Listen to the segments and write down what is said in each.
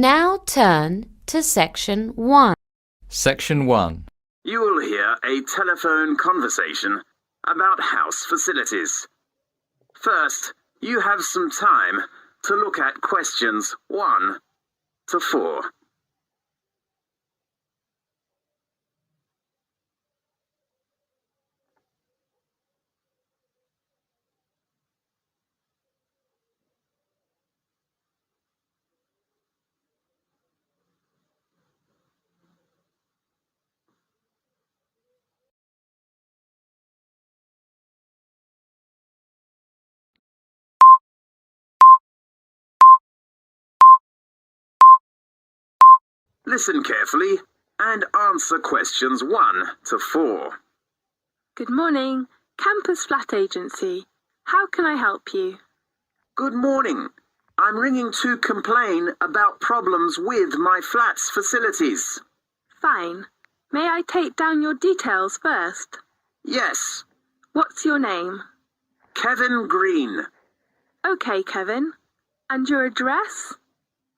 Now turn to Section 1. Section 1. You will hear a telephone conversation about house facilities. First, you have some time to look at questions 1 to 4. Listen carefully and answer questions 1 to 4. Good morning, Campus Flat Agency. How can I help you? Good morning. I'm ringing to complain about problems with my flat's facilities. Fine. May I take down your details first? Yes, What's your name? Kevin Green. Okay, Kevin. And your address?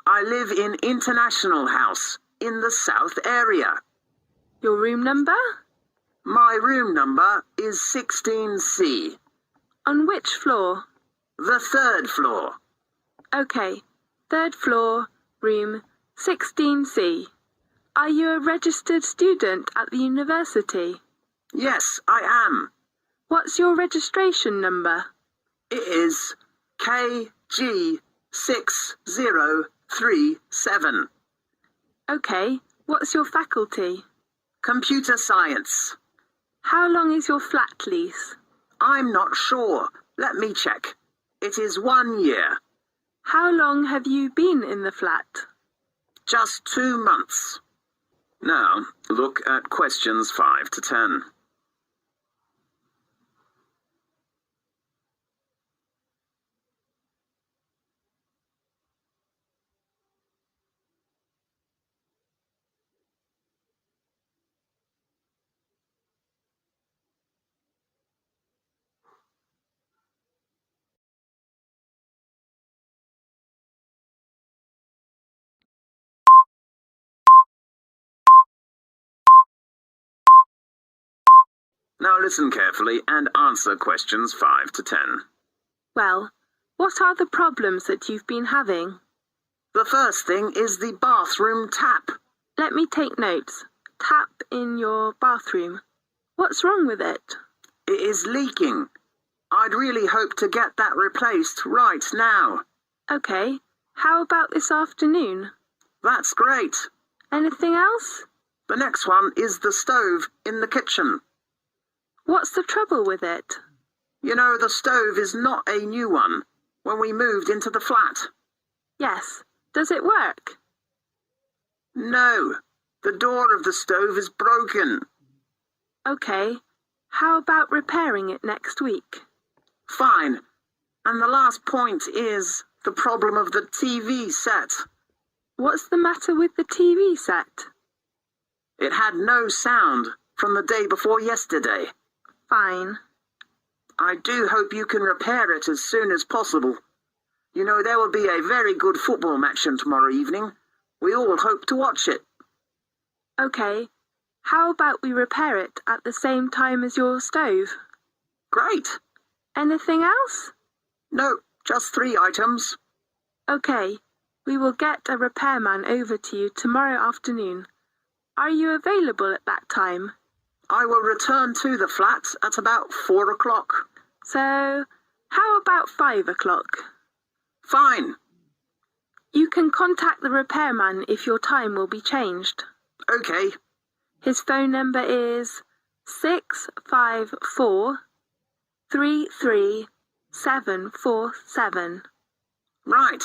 I live in International House in the South area. Your room number? My room number is 16C, On which floor? the 3rd floor. Okay, 3rd floor, room 16C. Are you a registered student at the university? Yes, I am. What's your registration number? It is KG6037. Okay, what's your faculty? Computer science. How long is your flat lease? I'm not sure. Let me check. It is 1 year. How long have you been in the flat? Just 2 months. Now, look at questions 5 to 10. Now listen carefully and answer questions 5 to 10. Well, what are the problems that you've been having? The first thing is the bathroom tap. Let me take notes. Tap in your bathroom. What's wrong with it? It is leaking. I'd really hope to get that replaced right now. Okay, how about this afternoon? That's great. Anything else? The next one is the stove in the kitchen. What's the trouble with it? You know, the stove is not a new one when we moved into the flat. Yes. Does it work? No, the door of the stove is broken. Okay, how about repairing it next week? Fine. And the last point is the problem of the TV set. What's the matter with the TV set? It had no sound from the day before yesterday. Fine. I do hope you can repair it as soon as possible. You know, there will be a very good football match on tomorrow evening. We all hope to watch it. Okay, how about we repair it at the same time as your stove? Great. Anything else? No, just 3 items. Okay, we will get a repairman over to you tomorrow afternoon. Are you available at that time? I will return to the flat at about 4 o'clock. So, how about 5 o'clock? Fine. You can contact the repairman if your time will be changed. Okay. His phone number is 654 33747. Right.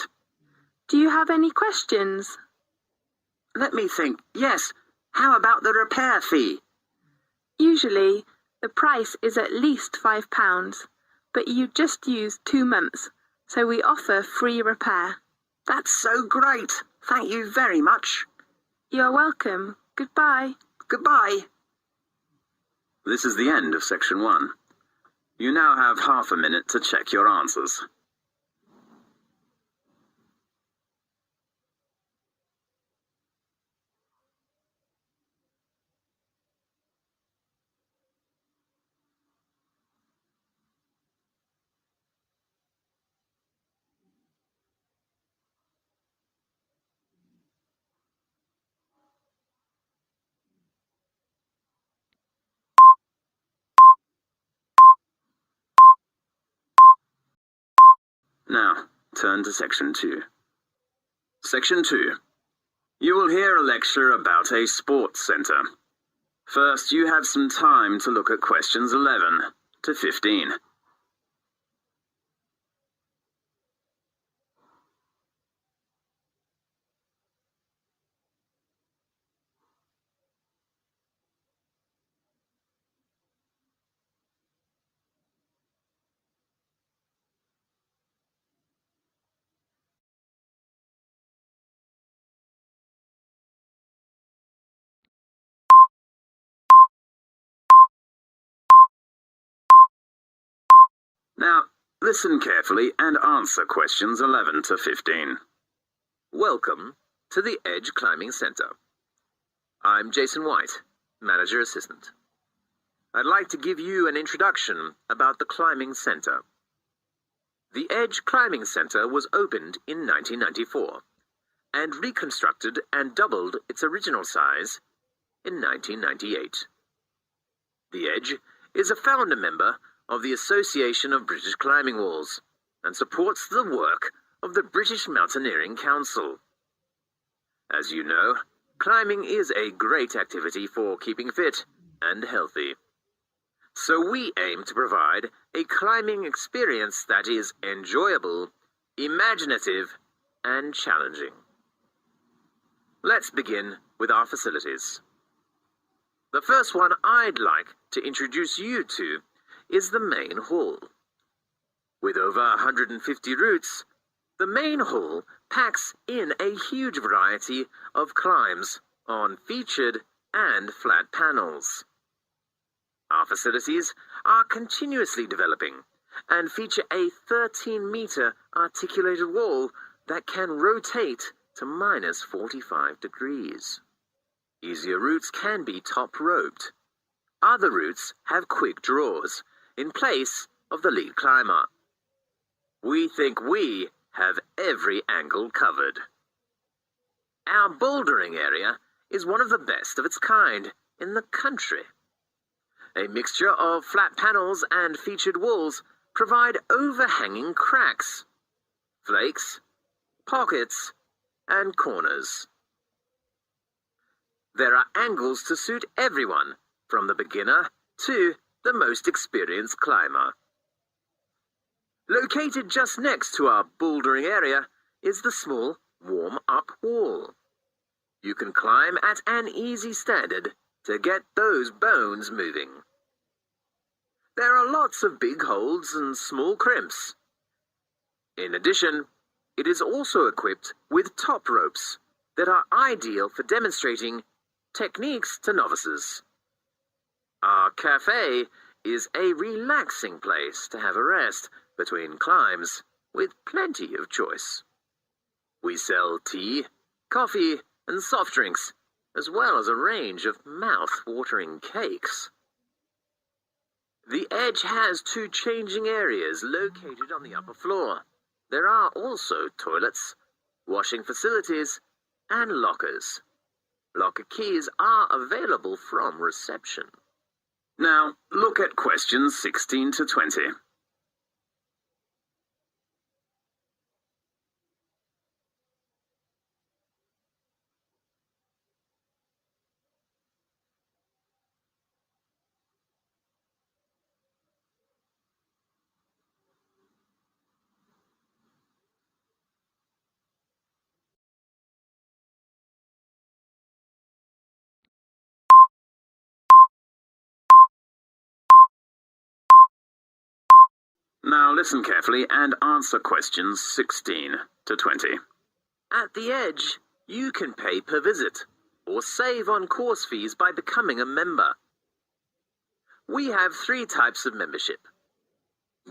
Do you have any questions? Let me think. Yes. How about the repair fee? Usually, the price is at least £5, but you just used 2 months, so we offer free repair. That's so great. Thank you very much. You're welcome. Goodbye. Goodbye. This is the end of section 1. You now have half a minute to check your answers. Now, turn to Section 2. Section 2. You will hear a lecture about a sports centre. First, you have some time to look at questions 11 to 15. Now, listen carefully and answer questions 11 to 15. Welcome to the Edge Climbing Center. I'm Jason White, Manager Assistant. I'd like to give you an introduction about the Climbing Center. The Edge Climbing Center was opened in 1994 and reconstructed and doubled its original size in 1998. The Edge is a founder member of the Association of British Climbing Walls and supports the work of the British Mountaineering Council. As you know, climbing is a great activity for keeping fit and healthy. So we aim to provide a climbing experience that is enjoyable, imaginative, and challenging. Let's begin with our facilities. The first one I'd like to introduce you to is the main hall. With over 150 routes, the main hall packs in a huge variety of climbs on featured and flat panels. Our facilities are continuously developing and feature a 13-meter articulated wall that can rotate to minus 45 degrees. Easier routes can be top-roped. Other routes have quick draws in place of the lead climber. We think we have every angle covered. Our bouldering area is one of the best of its kind in the country. A mixture of flat panels and featured walls provide overhanging cracks, flakes, pockets, and corners. There are angles to suit everyone, from the beginner to the most experienced climber. Located just next to our bouldering area is the small warm-up wall. You can climb at an easy standard to get those bones moving. There are lots of big holds and small crimps. In addition, it is also equipped with top ropes that are ideal for demonstrating techniques to novices. Our cafe is a relaxing place to have a rest between climbs with plenty of choice. We sell tea, coffee, and soft drinks, as well as a range of mouth-watering cakes. The Edge has 2 changing areas located on the upper floor. There are also toilets, washing facilities, and lockers. Locker keys are available from reception. Now, look at questions 16 to 20. Now listen carefully and answer questions 16 to 20. At the Edge, you can pay per visit or save on course fees by becoming a member. We have 3 types of membership.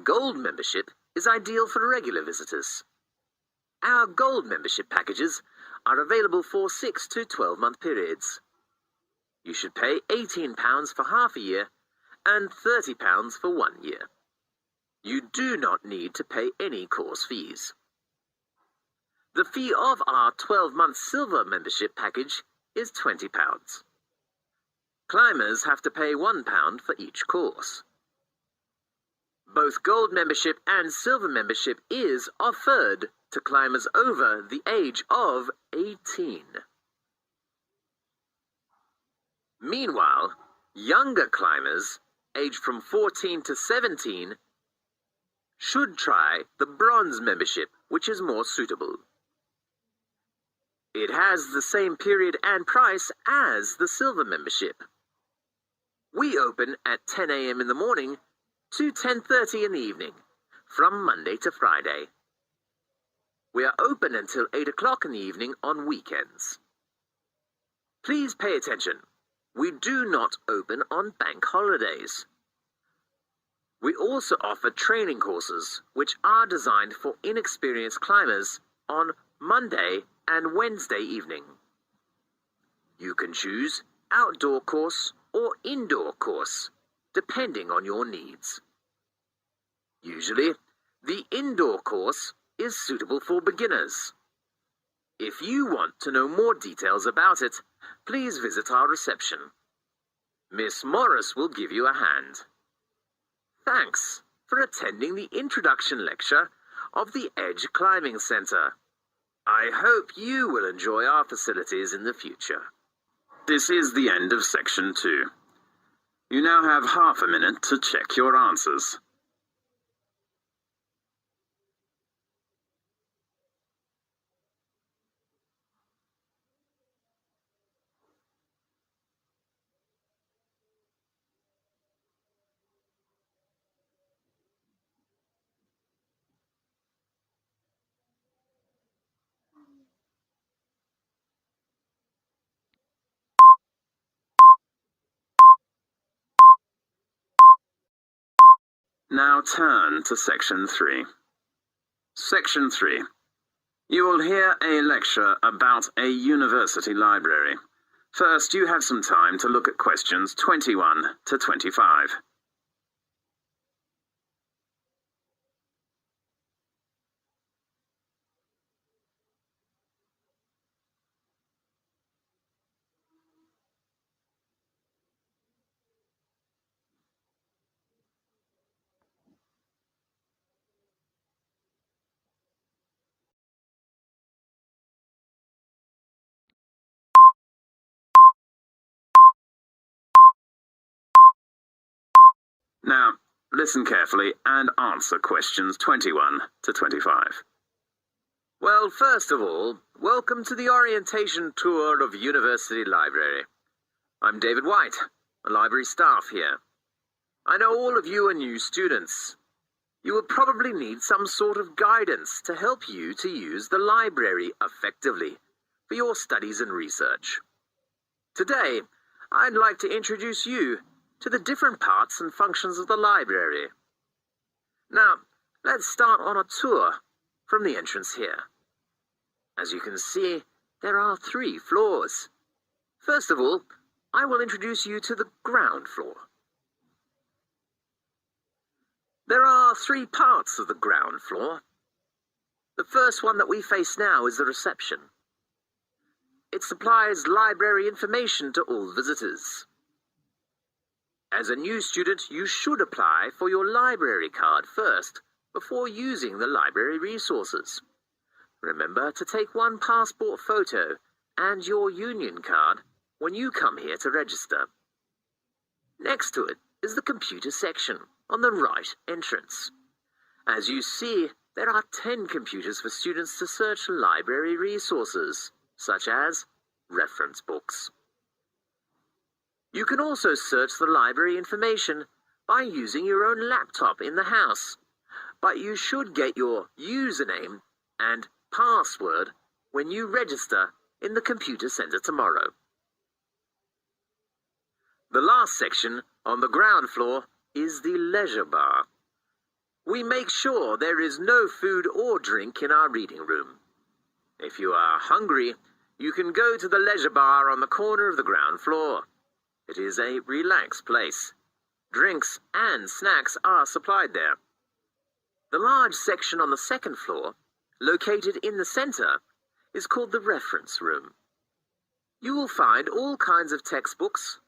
Gold membership is ideal for regular visitors. Our Gold membership packages are available for 6 to 12-month periods. You should pay £18 for half a year and £30 for 1 year. You do not need to pay any course fees. The fee of our 12-month silver membership package is £20. Climbers have to pay £1 for each course. Both gold membership and silver membership is offered to climbers over the age of 18. Meanwhile, younger climbers, aged from 14 to 17, should try the bronze membership, which is more suitable. It has the same period and price as the silver membership. We open at 10 a.m. in the morning to 10:30 in the evening, from Monday to Friday. We are open until 8 o'clock in the evening on weekends. Please pay attention. We do not open on bank holidays. We also offer training courses, which are designed for inexperienced climbers on Monday and Wednesday evening. You can choose outdoor course or indoor course, depending on your needs. Usually, the indoor course is suitable for beginners. If you want to know more details about it, please visit our reception. Miss Morris will give you a hand. Thanks for attending the introduction lecture of the Edge Climbing Center. I hope you will enjoy our facilities in the future. This is the end of section 2. You now have half a minute to check your answers. Now turn to section 3. Section 3. You will hear a lecture about a university library. First, you have some time to look at questions 21 to 25. Now, listen carefully and answer questions 21 to 25. Well, first of all, welcome to the orientation tour of University Library. I'm David White, a library staff here. I know all of you are new students. You will probably need some sort of guidance to help you to use the library effectively for your studies and research. Today, I'd like to introduce you to the different parts and functions of the library. Now, let's start on a tour from the entrance here. As you can see, there are 3 floors. First of all, I will introduce you to the ground floor. There are 3 parts of the ground floor. The first one that we face now is the reception. It supplies library information to all visitors. As a new student, you should apply for your library card first before using the library resources. Remember to take one passport photo and your union card when you come here to register. Next to it is the computer section on the right entrance. As you see, there are 10 computers for students to search library resources, such as reference books. You can also search the library information by using your own laptop in the house, but you should get your username and password when you register in the computer center tomorrow. The last section on the ground floor is the leisure bar. We make sure there is no food or drink in our reading room. If you are hungry, you can go to the leisure bar on the corner of the ground floor. It is a relaxed place. Drinks and snacks are supplied there. The large section on the second floor, located in the center, is called the reference room. You will find all kinds of textbooks,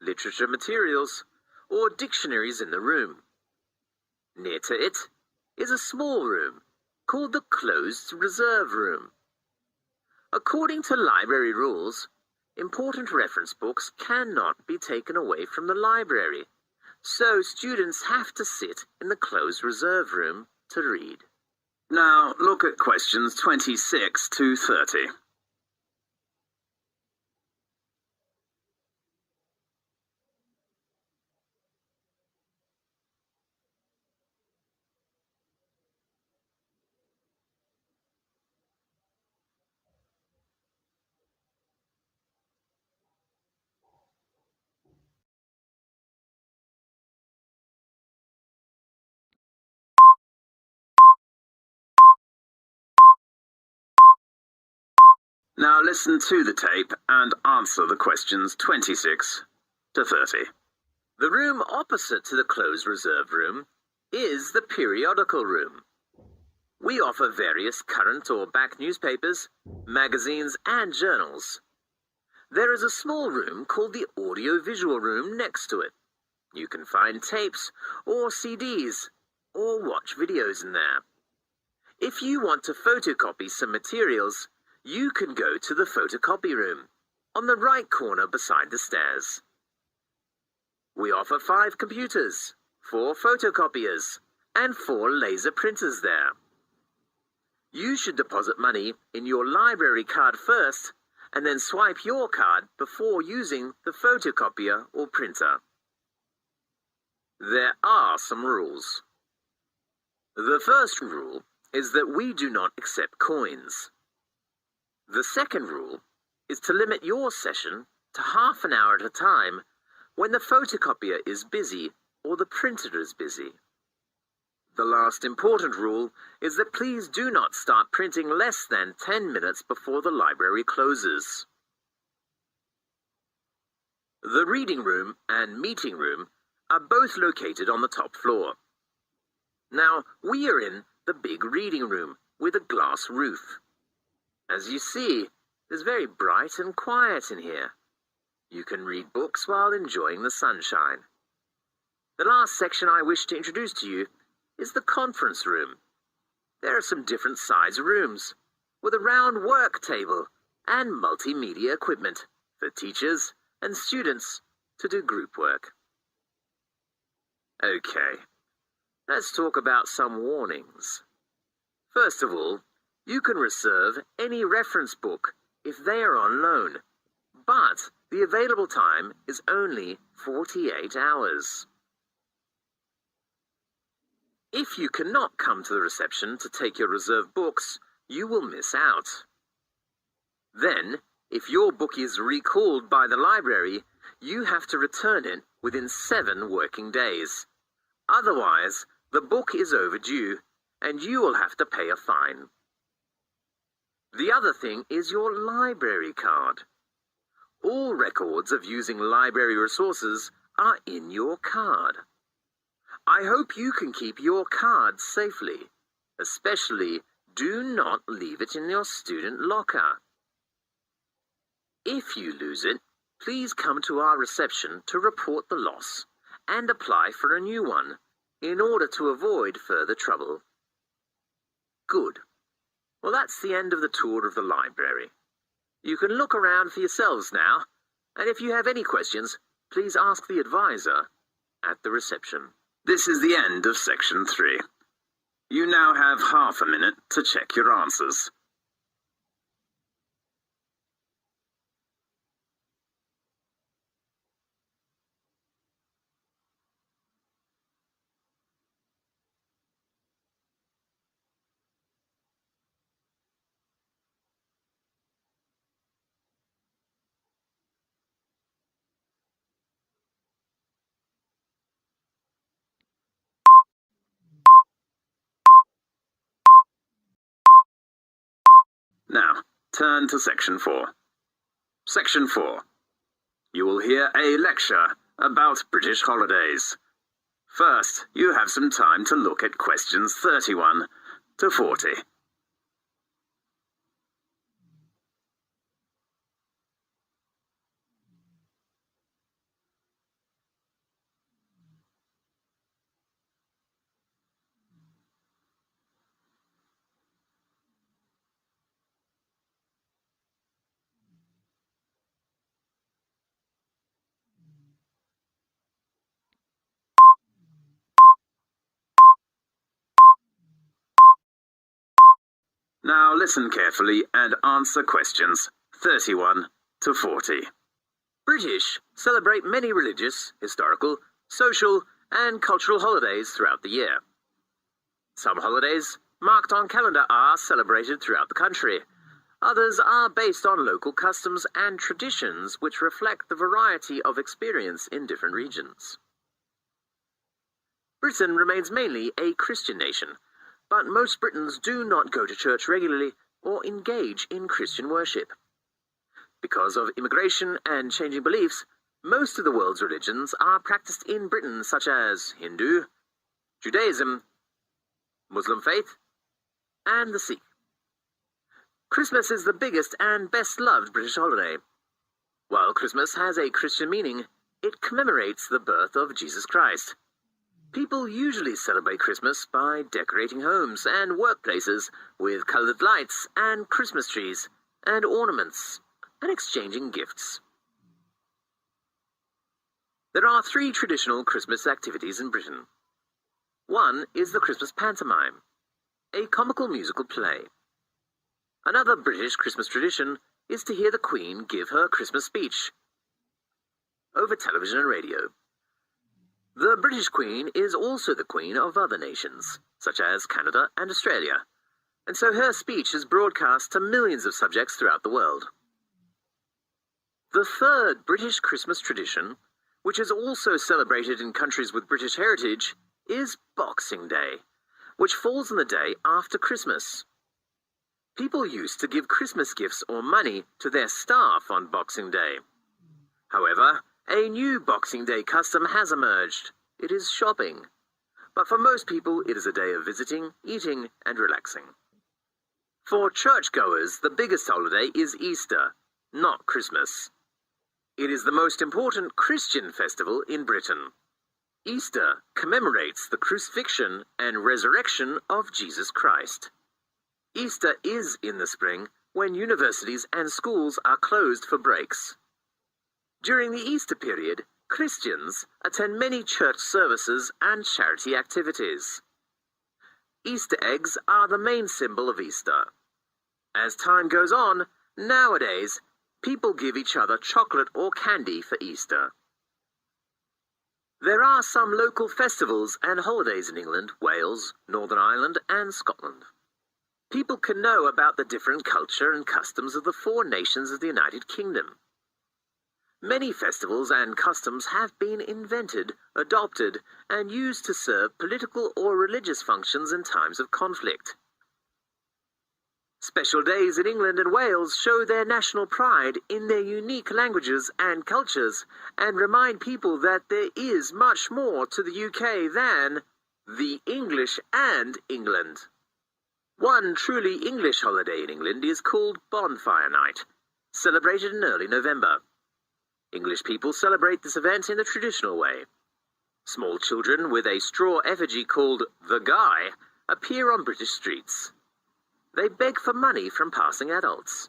literature materials, or dictionaries in the room. Near to it is a small room called the closed reserve room. According to library rules, important reference books cannot be taken away from the library, so students have to sit in the closed reserve room to read. Now look at questions 26 to 30. Now listen to the tape and answer the questions 26 to 30. The room opposite to the closed reserve room is the periodical room. We offer various current or back newspapers, magazines, and journals. There is a small room called the audio-visual room next to it. You can find tapes or CDs or watch videos in there. If you want to photocopy some materials, you can go to the photocopy room on the right corner beside the stairs. We offer 5 computers, 4 photocopiers, and 4 laser printers there. You should deposit money in your library card first and then swipe your card before using the photocopier or printer. There are some rules. The first rule is that we do not accept coins. The second rule is to limit your session to half an hour at a time when the photocopier is busy or the printer is busy. The last important rule is that please do not start printing less than 10 minutes before the library closes. The reading room and meeting room are both located on the top floor. Now, we are in the big reading room with a glass roof. As you see, it's very bright and quiet in here. You can read books while enjoying the sunshine. The last section I wish to introduce to you is the conference room. There are some different size rooms with a round work table and multimedia equipment for teachers and students to do group work. Okay, let's talk about some warnings. First of all, you can reserve any reference book if they are on loan, but the available time is only 48 hours. If you cannot come to the reception to take your reserved books, you will miss out. Then, if your book is recalled by the library, you have to return it within 7 working days. Otherwise, the book is overdue and you will have to pay a fine. The other thing is your library card. All records of using library resources are in your card. I hope you can keep your card safely. Especially, do not leave it in your student locker. If you lose it, please come to our reception to report the loss and apply for a new one in order to avoid further trouble. Good. Well, that's the end of the tour of the library. You can look around for yourselves now, and if you have any questions, please ask the advisor at the reception. This is the end of section 3. You now have half a minute to check your answers. Now, turn to section 4. Section 4. You will hear a lecture about British holidays. First, you have some time to look at questions 31 to 40. Now listen carefully and answer questions 31 to 40. British celebrate many religious, historical, social, and cultural holidays throughout the year. Some holidays marked on calendar are celebrated throughout the country. Others are based on local customs and traditions which reflect the variety of experience in different regions. Britain remains mainly a Christian nation, but most Britons do not go to church regularly or engage in Christian worship. Because of immigration and changing beliefs, most of the world's religions are practiced in Britain, such as Hindu, Judaism, Muslim faith, and the Sikh. Christmas is the biggest and best-loved British holiday. While Christmas has a Christian meaning, it commemorates the birth of Jesus Christ. People usually celebrate Christmas by decorating homes and workplaces with colored lights and Christmas trees and ornaments and exchanging gifts. There are 3 traditional Christmas activities in Britain. One is the Christmas pantomime, a comical musical play. Another British Christmas tradition is to hear the Queen give her Christmas speech over television and radio. The British Queen is also the Queen of other nations, such as Canada and Australia, and so her speech is broadcast to millions of subjects throughout the world. The third British Christmas tradition, which is also celebrated in countries with British heritage, is Boxing Day, which falls on the day after Christmas. People used to give Christmas gifts or money to their staff on Boxing Day. However, a new Boxing Day custom has emerged. It is shopping. But for most people, it is a day of visiting, eating, and relaxing. For churchgoers, the biggest holiday is Easter, not Christmas. It is the most important Christian festival in Britain. Easter commemorates the crucifixion and resurrection of Jesus Christ. Easter is in the spring, when universities and schools are closed for breaks. During the Easter period, Christians attend many church services and charity activities. Easter eggs are the main symbol of Easter. As time goes on, nowadays, people give each other chocolate or candy for Easter. There are some local festivals and holidays in England, Wales, Northern Ireland, and Scotland. People can know about the different culture and customs of the 4 nations of the United Kingdom. Many festivals and customs have been invented, adopted, and used to serve political or religious functions in times of conflict. Special days in England and Wales show their national pride in their unique languages and cultures and remind people that there is much more to the UK than the English and England. One truly English holiday in England is called Bonfire Night, celebrated in early November. English people celebrate this event in the traditional way. Small children with a straw effigy called the Guy appear on British streets. They beg for money from passing adults.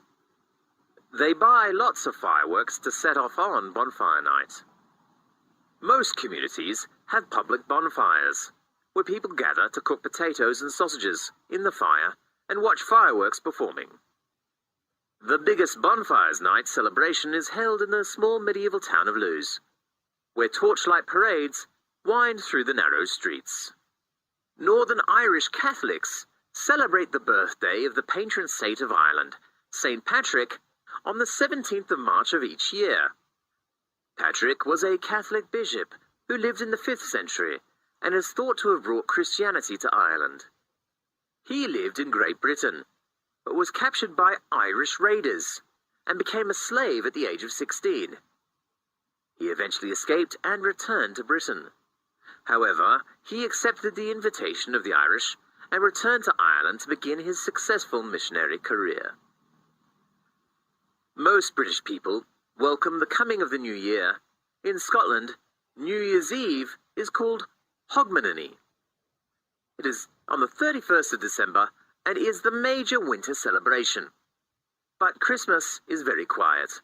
They buy lots of fireworks to set off on Bonfire Night. Most communities have public bonfires, where people gather to cook potatoes and sausages in the fire and watch fireworks performing. The biggest Bonfires Night celebration is held in the small medieval town of Lewes, where torchlight parades wind through the narrow streets. Northern Irish Catholics celebrate the birthday of the patron saint of Ireland, St. Patrick, on the 17th of March of each year. Patrick was a Catholic bishop who lived in the 5th century and is thought to have brought Christianity to Ireland. He lived in Great Britain, but was captured by Irish raiders and became a slave at the age of 16. He eventually escaped and returned to Britain. However, he accepted the invitation of the Irish and returned to Ireland to begin his successful missionary career. Most British people welcome the coming of the new year. In Scotland, New Year's Eve is called Hogmanay. It is on the 31st of December and is the major winter celebration. But Christmas is very quiet.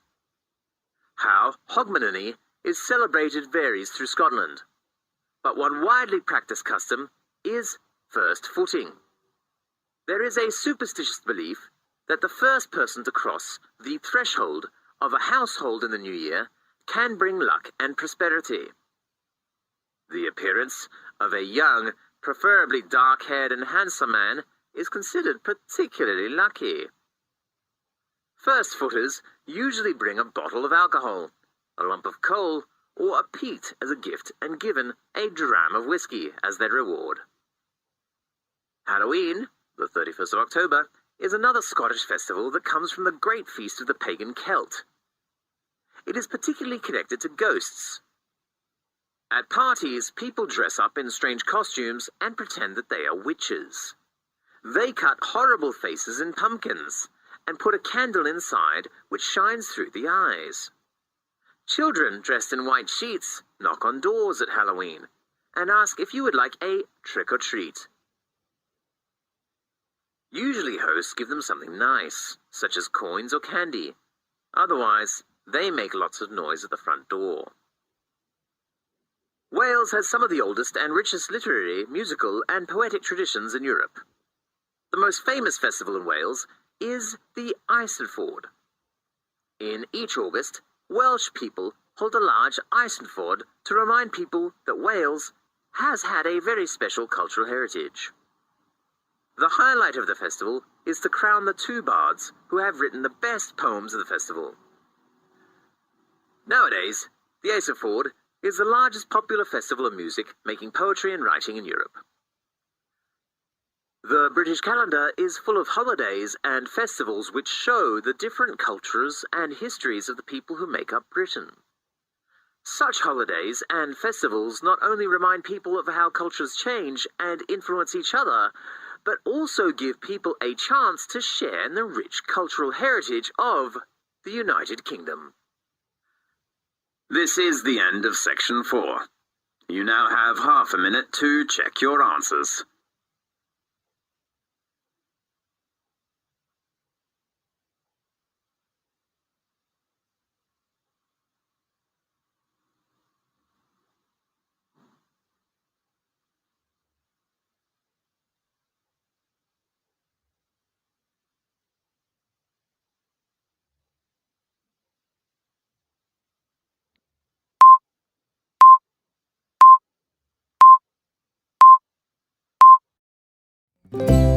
How Hogmanay is celebrated varies through Scotland, but one widely practiced custom is first footing. There is a superstitious belief that the first person to cross the threshold of a household in the new year can bring luck and prosperity. The appearance of a young, preferably dark-haired and handsome man is considered particularly lucky. First-footers usually bring a bottle of alcohol, a lump of coal, or a peat as a gift and given a dram of whiskey as their reward. Halloween, the 31st of October, is another Scottish festival that comes from the great feast of the pagan Celt. It is particularly connected to ghosts. At parties, people dress up in strange costumes and pretend that they are witches. They cut horrible faces in pumpkins and put a candle inside which shines through the eyes. Children dressed in white sheets knock on doors at Halloween and ask if you would like a trick-or-treat. Usually hosts give them something nice, such as coins or candy. Otherwise, they make lots of noise at the front door. Wales has some of the oldest and richest literary, musical, and poetic traditions in Europe. The most famous festival in Wales is the Eisteddfod. In each August, Welsh people hold a large Eisteddfod to remind people that Wales has had a very special cultural heritage. The highlight of the festival is to crown the two bards who have written the best poems of the festival. Nowadays, the Eisteddfod is the largest popular festival of music making poetry and writing in Europe. The British calendar is full of holidays and festivals which show the different cultures and histories of the people who make up Britain. Such holidays and festivals not only remind people of how cultures change and influence each other, but also give people a chance to share in the rich cultural heritage of the United Kingdom. This is the end of section 4. You now have half a minute to check your answers. Thank you.